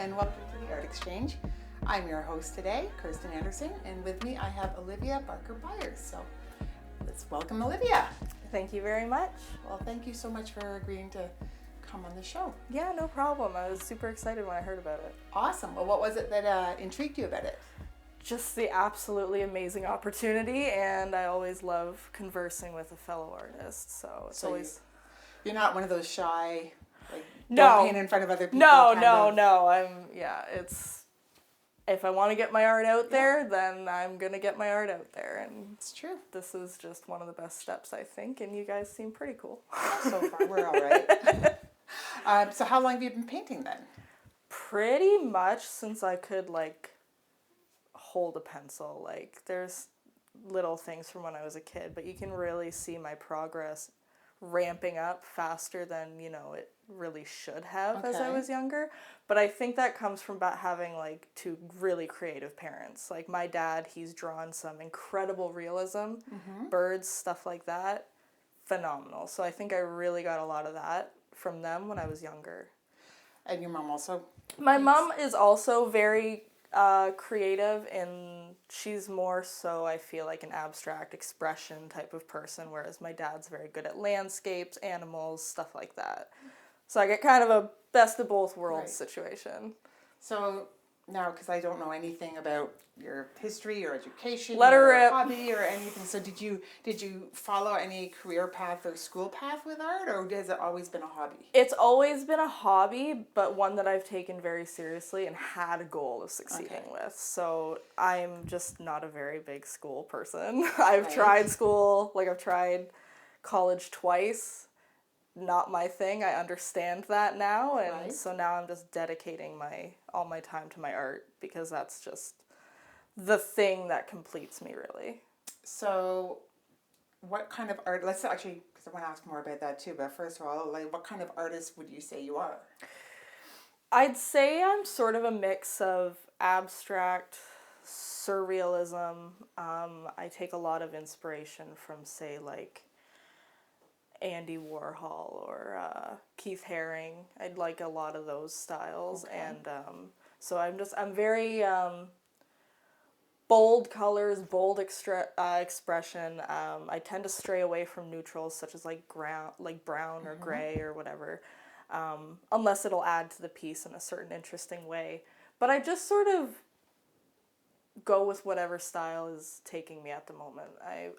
and welcome to the Art Exchange. I'm your host today, Kirsten Anderson, and with me I have Olivia Byers. So let's welcome Olivia. Thank you very much. Well, thank you so much for agreeing to come on the show. Yeah, no problem. I was super excited when I heard about it. Awesome. Well, what was it that intrigued you about it? Just the absolutely amazing opportunity, and I always love conversing with a fellow artist. So it's always... You're not one of those shy, No. don't paint in front of other people. No. It's... If I want to get my art out there, then I'm going to get my art out there. And it's true. This is just one of the best steps, I think, and you guys seem pretty cool. So far, we're all right. So how long have you been painting then? Pretty much since I could, hold a pencil. There's little things from when I was a kid, but you can really see my progress ramping up faster than, it really should have as I was younger. But I think that comes from having, two really creative parents. My dad, he's drawn some incredible realism, birds, stuff like that. Phenomenal. So I think I really got a lot of that from them when I was younger. And your mom also? My mom is also very creative, and she's more so, I feel, an abstract expression type of person, whereas my dad's very good at landscapes, animals, stuff like that. So I get kind of a best of both worlds situation. So now, because I don't know anything about your history or education Let her or rip. hobby or anything, so did you follow any career path or school path with art, or has it always been a hobby? It's always been a hobby, but one that I've taken very seriously and had a goal of succeeding with. So I'm just not a very big school person. I've tried school, I've tried college twice. Not my thing. I understand that now, and so now I'm just dedicating all my time to my art, because that's just the thing that completes me, really. So what kind of art, let's actually, because I want to ask more about that too, but first of all, what kind of artist would you say you are? I'd say I'm sort of a mix of abstract, surrealism. I take a lot of inspiration from, say, Andy Warhol or Keith Haring. I'd like a lot of those styles. And so I'm very bold colors, bold expression. I tend to stray away from neutrals such as brown or gray or whatever, unless it'll add to the piece in a certain interesting way. But I just sort of go with whatever style is taking me at the moment.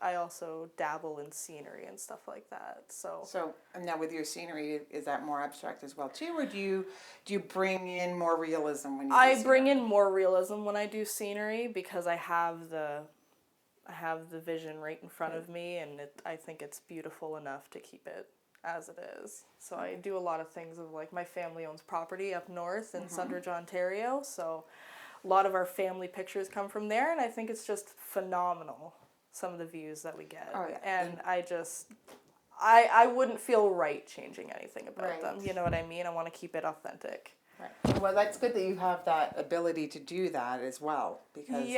I also dabble in scenery and stuff like that. So and now with your scenery, is that more abstract as well too, or do you bring in more realism when you do scenery? I bring in more realism when I do scenery, because I have the vision right in front of me, and I think it's beautiful enough to keep it as it is. So I do a lot of things of my family owns property up north in Sundridge, Ontario, so a lot of our family pictures come from there, and I think it's just phenomenal, some of the views that we get. Oh, yeah. And I wouldn't feel right changing anything about them. You know what I mean? I want to keep it authentic. Right. Well, that's good that you have that ability to do that as well, because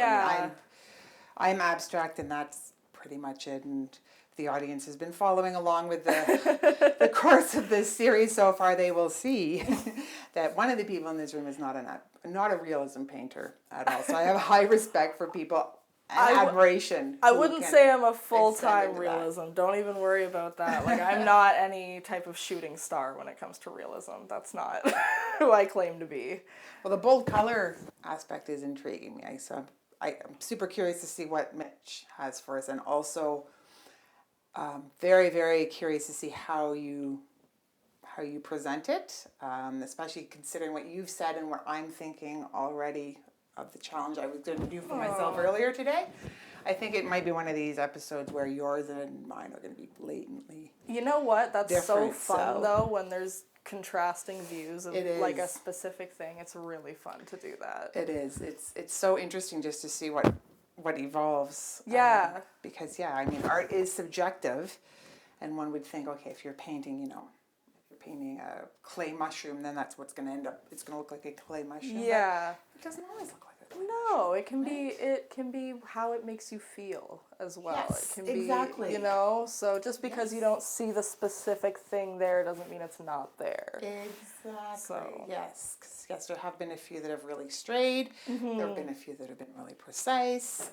I'm abstract, and that's pretty much it. And the audience has been following along with the course of this series so far. They will see that one of the people in this room is not a realism painter at all. So I have high respect for people and admiration. I wouldn't say I'm a full-time realism. Don't even worry about that. I'm not any type of shooting star when it comes to realism. That's not who I claim to be. Well, the bold color aspect is intriguing me. So I'm super curious to see what Mitch has for us, and also very, very curious to see how you present it, especially considering what you've said and what I'm thinking already of the challenge I was going to do for myself earlier today. I think it might be one of these episodes where yours and mine are going to be blatantly You know what? That's so fun, so. though, when there's contrasting views of a specific thing. It's really fun to do that. It is. It's so interesting just to see what evolves. Yeah. Because art is subjective, and one would think, okay, if you're painting, if you're painting a clay mushroom, then that's what's going to end up. It's going to look like a clay mushroom. Yeah. But it doesn't always look like a No, it can be how it makes you feel as well. Yes, it can be, exactly. you know, so just because you Yes. don't see the specific thing there doesn't mean it's not there. Exactly. So. Yes. 'Cause, yes, there have been a few that have really strayed. There have been a few that have been really precise.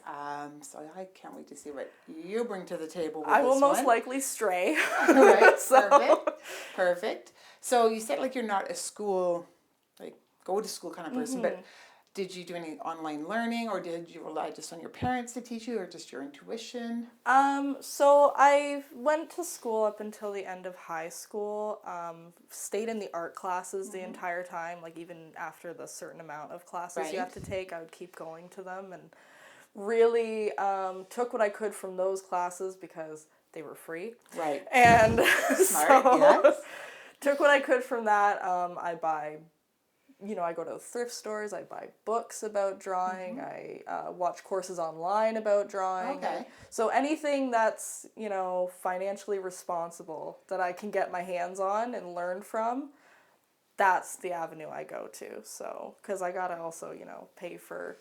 So I can't wait to see what you bring to the table with I will this most one. likely stray. Right. So. Perfect. Perfect. So you said like you're not a school, like go to school kind of person, but did you do any online learning, or did you rely just on your parents to teach you, or just your intuition? So I went to school up until the end of high school, stayed in the art classes the entire time, like even after the certain amount of classes you Right. have to take, I would keep going to them and really took what I could from those classes because they were free. Right. And Smart. so Yes. took what I could from that. I buy, I go to thrift stores, I buy books about drawing, I watch courses online about drawing. Okay. So anything that's, financially responsible that I can get my hands on and learn from, that's the avenue I go to. So, because I gotta also, pay for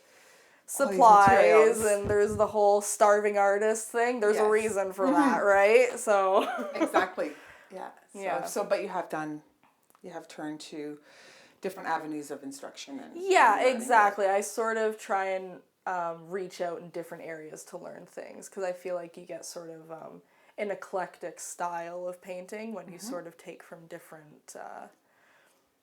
supplies, materials. and there's the whole starving artist thing. There's a Yes. reason for that, right? So. Exactly. Yeah. So, Yeah. but you have turned to different avenues of instruction and Yeah, learning, exactly. I sort of try and reach out in different areas to learn things because I feel like you get sort of an eclectic style of painting when you sort of take from different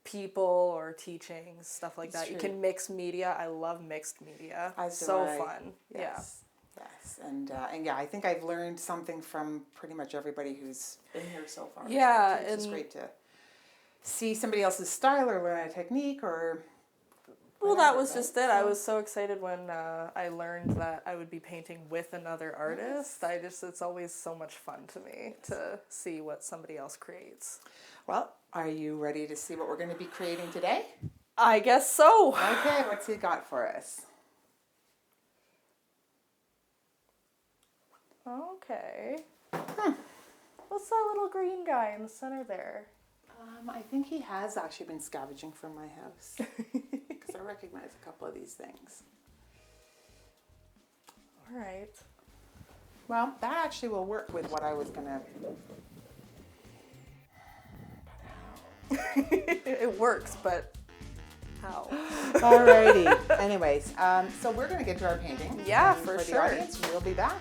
people or teachings, stuff like that. You true. can mix media. I love mixed media. As do So I. fun. Yes. Yes. And yeah, I think I've learned something from pretty much everybody who's been here so far. Yeah, So it's just and- great to see somebody else's style or learn a technique or. Well, whatever, that was right? just it. So- I was so excited when I learned that I would be painting with another artist. It's always so much fun to me to see what somebody else creates. Well, are you ready to see what we're going to be creating today? I guess so. Okay, what's he got for us? Okay. What's that little green guy in the center there? I think he has actually been scavenging from my house because I recognize a couple of these things. All right. Well, that actually will work with what I was gonna. It works, but how? Alrighty. Anyways, so we're gonna get to our painting. Yeah, And for the sure. audience, we'll be back.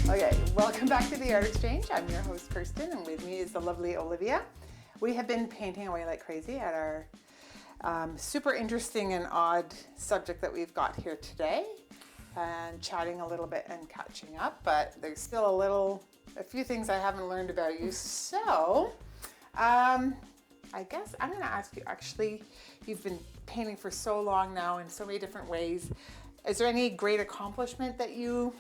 Okay, welcome back to the Art Exchange. I'm your host, Kirsten, and with me is the lovely Olivia. We have been painting away like crazy at our super interesting and odd subject that we've got here today, and chatting a little bit and catching up, but there's still a few things I haven't learned about you. So, I guess I'm going to ask you, actually, you've been painting for so long now in so many different ways. Is there any great accomplishment that you,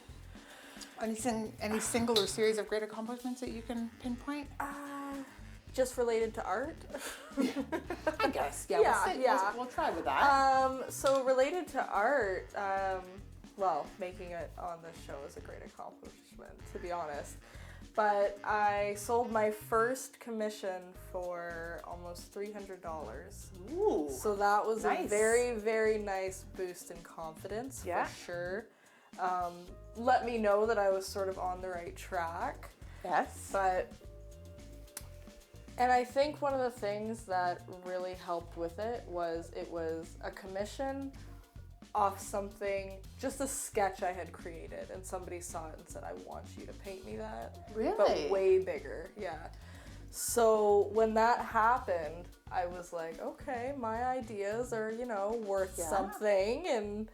any single or series of great accomplishments that you can pinpoint? Just related to art? I guess, yeah. Yeah. We'll try with that. So related to art, well, making it on this show is a great accomplishment, to be honest. But I sold my first commission for almost $300. Ooh. So that was a Nice. very, very nice boost in confidence, Yeah. for sure. Let me know that I was sort of on the right track. Yes. And I think one of the things that really helped with it was a commission off something, just a sketch I had created, and somebody saw it and said, I want you to paint me that. Really? But way bigger, yeah. So when that happened, I was like, okay, my ideas are, worth Yeah. something, and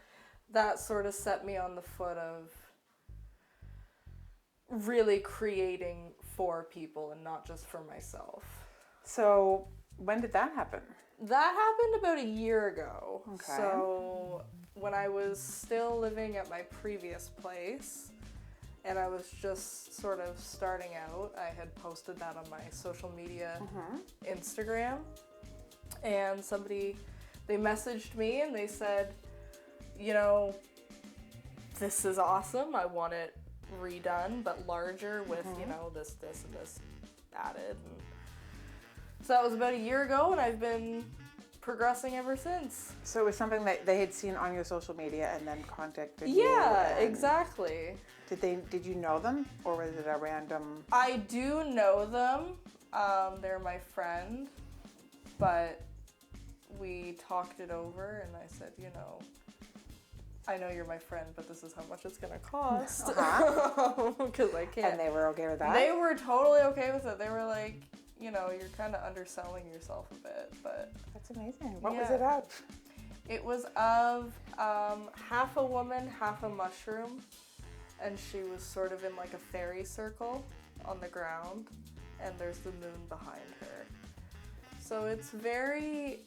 that sort of set me on the foot of really creating for people and not just for myself. So when did that happen? That happened about a year ago. Okay. So when I was still living at my previous place and I was just sort of starting out, I had posted that on my social media Instagram, and they messaged me and they said, this is awesome. I want it redone, but larger with, this and this added. And so that was about a year ago, and I've been progressing ever since. So it was something that they had seen on your social media and then contacted you. Yeah, exactly. Did you know them, or was it a random? I do know them. They're my friend, but we talked it over, and I said, I know you're my friend, but this is how much it's gonna cost. Because I can't. And they were okay with that? They were totally okay with it. They were like, you're kind of underselling yourself a bit, but. That's amazing. What was it of? It was of half a woman, half a mushroom, and she was sort of in like a fairy circle on the ground, and there's the moon behind her. So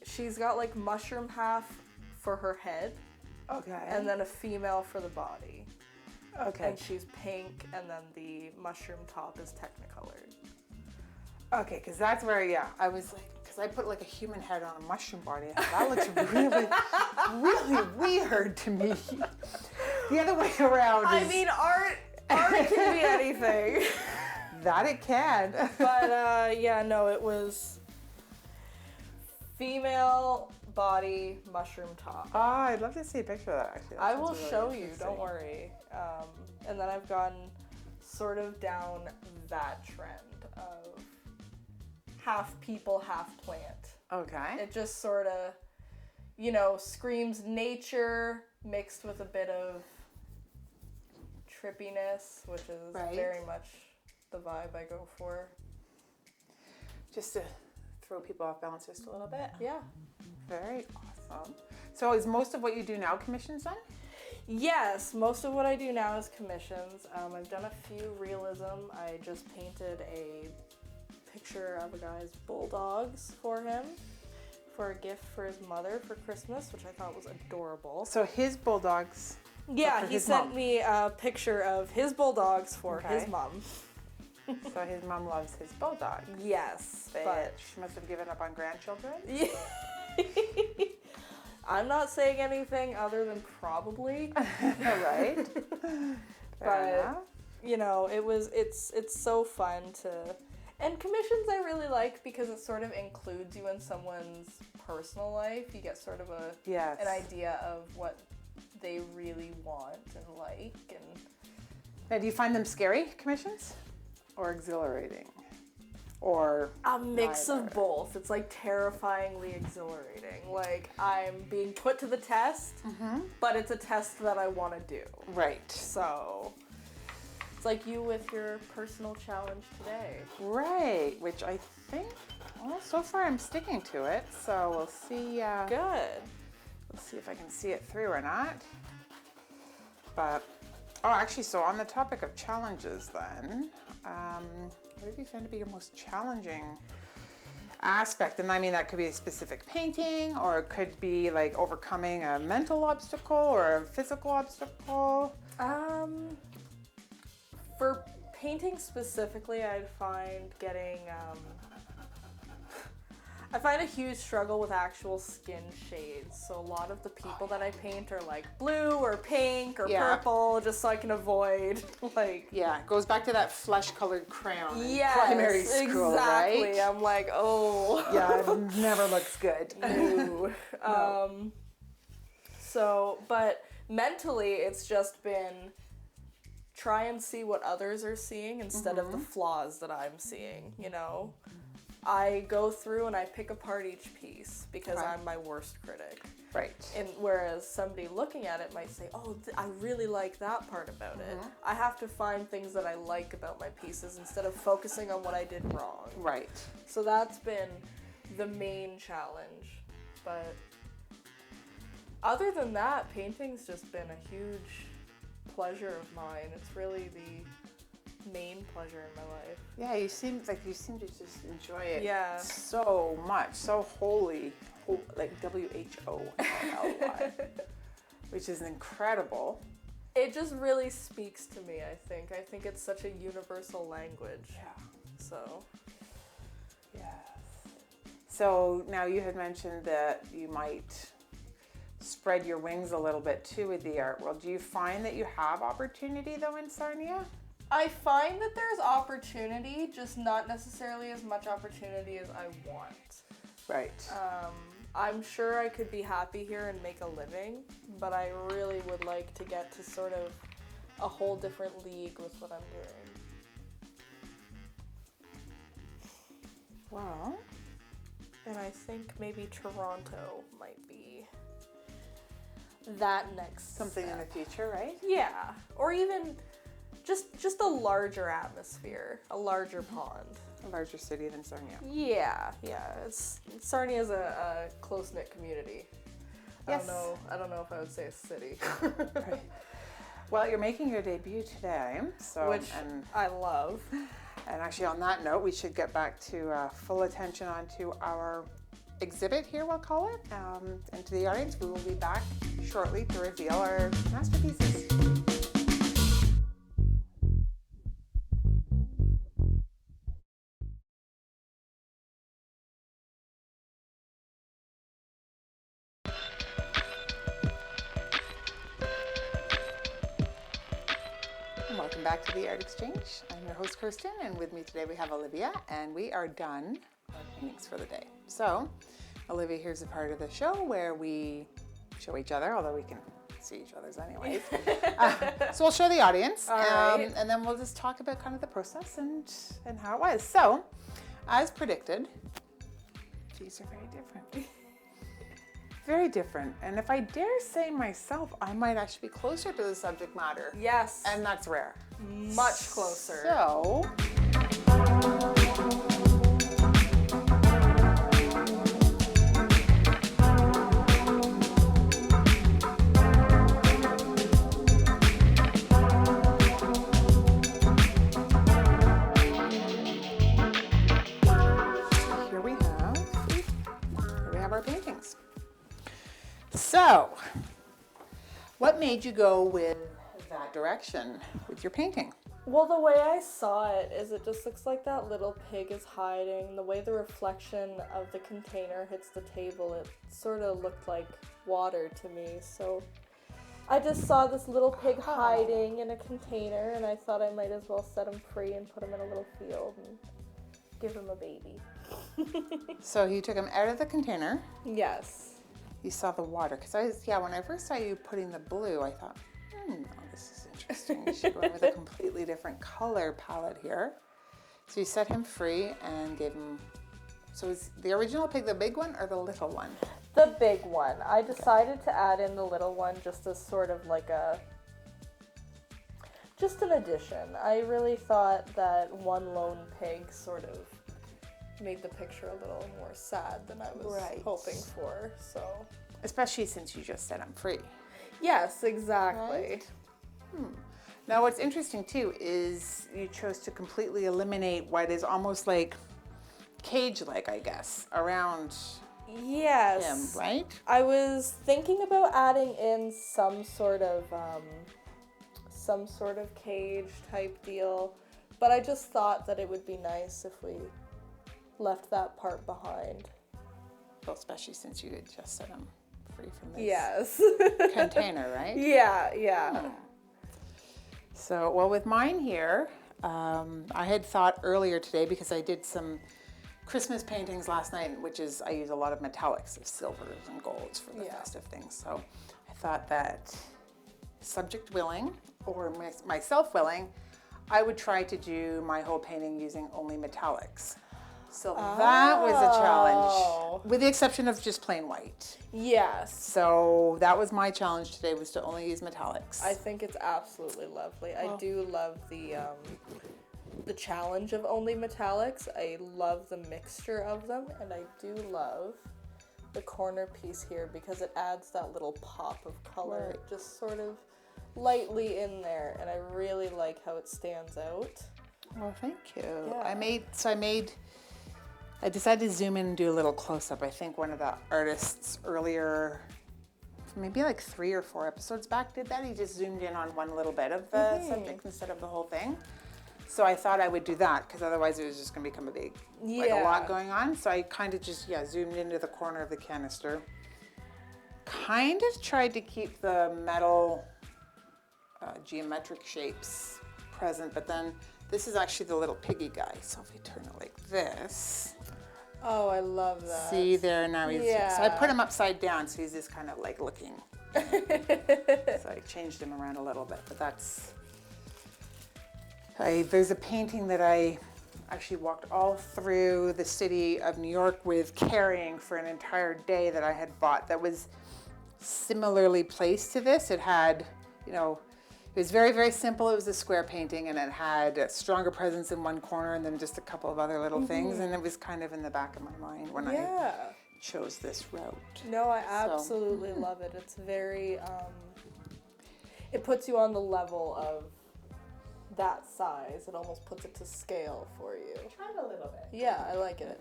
she's got like mushroom half for her head. Okay. And then a female for the body. Okay. And she's pink, and then the mushroom top is technicolored. Okay, because that's where, I was like, because I put like a human head on a mushroom body, and that looks really, really weird to me. The other way around I mean, art can be anything. That it can. But, it was female body, mushroom top. Oh, I'd love to see a picture of that, actually. I will show you, don't worry. And then I've gone sort of down that trend of half people, half plant. Okay. It just sort of, screams nature mixed with a bit of trippiness, which is very much the vibe I go for. Just to throw people off balance just a little bit. Yeah. Very awesome. So is most of what you do now commissions then? Yes, most of what I do now is commissions. I've done a few realism. I just painted a picture of a guy's bulldogs for him for a gift for his mother for Christmas, which I thought was adorable. So his bulldogs. Yeah, he sent me a picture of his bulldogs for his mom. So his mom loves his bulldog. Yes, but she must have given up on grandchildren. I'm not saying anything other than probably. Right. But it's so fun to, and commissions I really like because it sort of includes you in someone's personal life. You get sort of an idea of what they really want and like. And now, do you find them scary commissions? Or exhilarating? Or a mix of both. It's like terrifyingly exhilarating. Like I'm being put to the test, but it's a test that I want to do. Right. So it's like you with your personal challenge today. Right, which I think, so far I'm sticking to it. So we'll see. Good. We'll see if I can see it through or not. But, actually, so on the topic of challenges then, what have you found to be your most challenging aspect? And I mean, that could be a specific painting, or it could be like overcoming a mental obstacle or a physical obstacle. For painting specifically, I'd find getting, I find a huge struggle with actual skin shades. So a lot of the people that I paint are like blue or pink or purple, just so I can avoid like. Yeah, it goes back to that flesh-colored crayon in yes, primary school, exactly. right? I'm like, oh. Yeah, it never looks good. No. So, but mentally, it's just been try and see what others are seeing instead of the flaws that I'm seeing, I go through and I pick apart each piece because I'm my worst critic. Right. And whereas somebody looking at it might say, oh, I really like that part about it. I have to find things that I like about my pieces instead of focusing on what I did wrong. Right. So that's been the main challenge. But other than that, painting's just been a huge pleasure of mine. It's really the main pleasure in my life. Yeah, you seem to just enjoy it so much, so wholly, like WHOLLY, which is incredible. It just really speaks to me, I think. I think it's such a universal language. Yeah. So. Yes. So now you had mentioned that you might spread your wings a little bit too with the art world. Do you find that you have opportunity though in Sarnia? I find that there's opportunity, just not necessarily as much opportunity as I want. Right. I'm sure I could be happy here and make a living, but I really would like to get to sort of a whole different league with what I'm doing. Well, And I think maybe Toronto might be that next something in the future, right? Yeah, or even just a larger atmosphere, a larger pond. A larger city than Sarnia. Yeah. Sarnia's a close-knit community. Yes. I don't know if I would say a city. Right. Well, you're making your debut today, so Which I love. And actually, on that note, we should get back to full attention onto our exhibit here, we'll call it, and to the audience. We will be back shortly to reveal our masterpieces. Welcome back to the Art Exchange. I'm your host, Kirsten, and with me today we have Olivia, and we are done our paintings for the day. So, Olivia, here's a part of the show where we show each other, although we can see each other's anyways. So we'll show the audience, right. And then we'll just talk about kind of the process and how it was. So, as predicted, these are very different. Very different. And if I dare say myself, I might actually be closer to the subject matter. Yes. And that's rare. Much closer. So, here we have our paintings. So, what made you go with that direction with your painting? Well, the way I saw it is it just looks like that little pig is hiding. The way the reflection of the container hits the table, it sort of looked like water to me. So I just saw this little pig hiding in a container, and I thought I might as well set him free and put him in a little field and give him a baby. So you took them out of the container. Yes. You saw the water, because when I first saw you putting the blue, I thought, this is interesting. You should go in with a completely different color palette here. So you set him free and gave him, so is the original pig the big one or the little one? The big one. I decided to add in the little one just as sort of like just an addition. I really thought that one lone pig sort of made the picture a little more sad than I was hoping for. So, especially since you just set him free. Yes, exactly. Right? Now, what's interesting too is you chose to completely eliminate what is almost like cage-like, I guess, around Yes. him, right? I was thinking about adding in some sort of cage type deal, but I just thought that it would be nice if we left that part behind. Well, especially since you had just set him free from this Yes. container, right? Yeah. So, well, with mine here, I had thought earlier today, because I did some Christmas paintings last night, which is, I use a lot of metallics, of silvers and golds for the festive things. So I thought that, subject willing, or myself willing, I would try to do my whole painting using only metallics. So that was a challenge, with the exception of just plain white. Yes. So that was my challenge today, was to only use metallics. I think it's absolutely lovely. I do love the challenge of only metallics. I love the mixture of them, and I do love the corner piece here because it adds that little pop of color, just sort of lightly in there, and I really like how it stands out. Well, thank you. Yeah. I decided to zoom in and do a little close-up. I think one of the artists earlier, maybe like 3 or 4 episodes back, did that. He just zoomed in on one little bit of the subject instead of the whole thing. So I thought I would do that, because otherwise it was just going to become a big, like a lot going on. So I kind of just, zoomed into the corner of the canister kind of tried to keep the metal geometric shapes present, but then this is actually the little piggy guy. So if we turn it like this, Oh, I love that. see there, now he's, Yeah. so I put him upside down, so he's just kind of like looking. So I changed him around a little bit, but there's a painting that I actually walked all through the city of New York with, carrying for an entire day, that I had bought that was similarly placed to this. It had, you know, it was very, very simple. It was a square painting, and it had a stronger presence in one corner and then just a couple of other little things. And it was kind of in the back of my mind when I chose this route. No, I absolutely love it. It's very, it puts you on the level of that size. It almost puts it to scale for you. Tried a little bit. Yeah, I like it.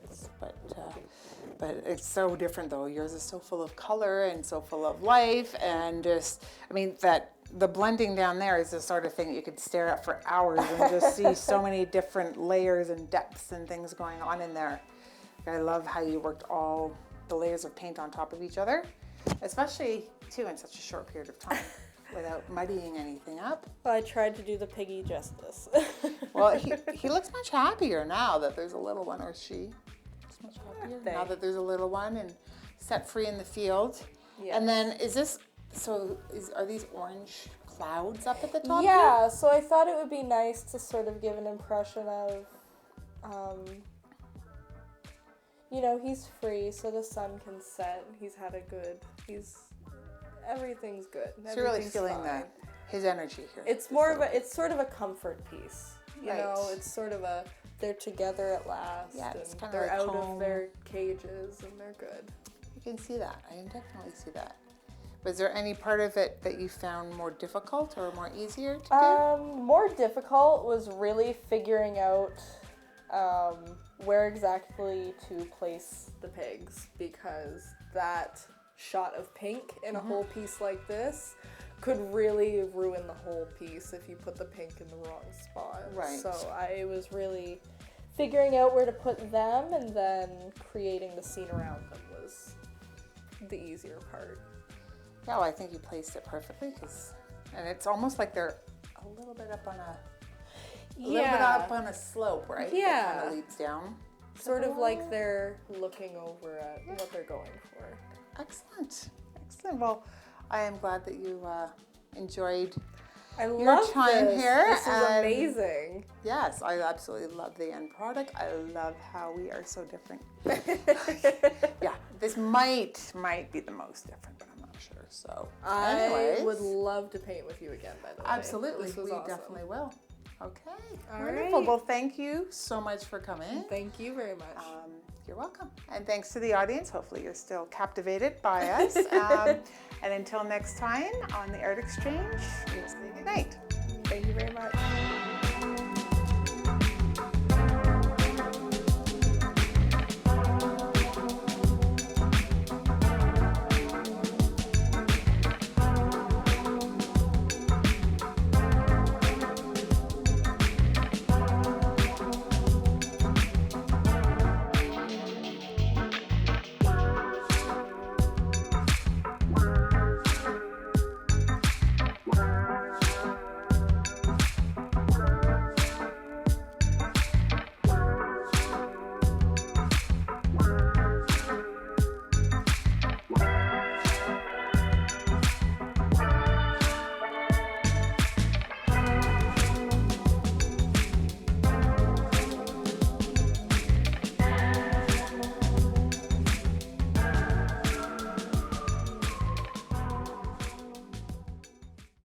But it's so different though. Yours is so full of color and so full of life, and just, I mean, that the blending down there is the sort of thing that you could stare at for hours and just see so many different layers and depths and things going on in there. I love how you worked all the layers of paint on top of each other, especially too in such a short period of time without muddying anything up. Well, I tried to do the piggy justice. Well, he looks much happier now that there's a little one, or she looks much happier now that there's a little one and set free in the field. Yes. And then are these orange clouds up at the top? Yeah, so I thought it would be nice to sort of give an impression of, you know, he's free, so the sun can set. Everything's good. So you're really feeling his energy here. It's sort of a comfort piece. You know, it's sort of they're together at last. Yeah, it's kind of they're like out home. of their cages and they're good. You can see that. I can definitely see that. Was there any part of it that you found more difficult or more easier to do? More difficult was really figuring out where exactly to place the pigs, because that shot of pink in a whole piece like this could really ruin the whole piece if you put the pink in the wrong spot. Right. So I was really figuring out where to put them, and then creating the scene around them was the easier part. Yeah, well, I think you placed it perfectly, and it's almost like they're a little bit up on a slope, right? Yeah. It kind of leads down. Sort of like they're looking over at what they're going for. Excellent. Well, I am glad that you enjoyed your time here. This is amazing. Yes, I absolutely love the end product. I love how we are so different. Yeah, this might be the most different, but I'm not sure. So, I would love to paint with you again, by the way. Absolutely, This was awesome. Definitely will. Okay, All wonderful. right. Well, thank you so much for coming. Thank you very much. You're welcome. And thanks to the audience. Hopefully you're still captivated by us. And until next time on the Art Exchange, we'll say good night. Thank you very much.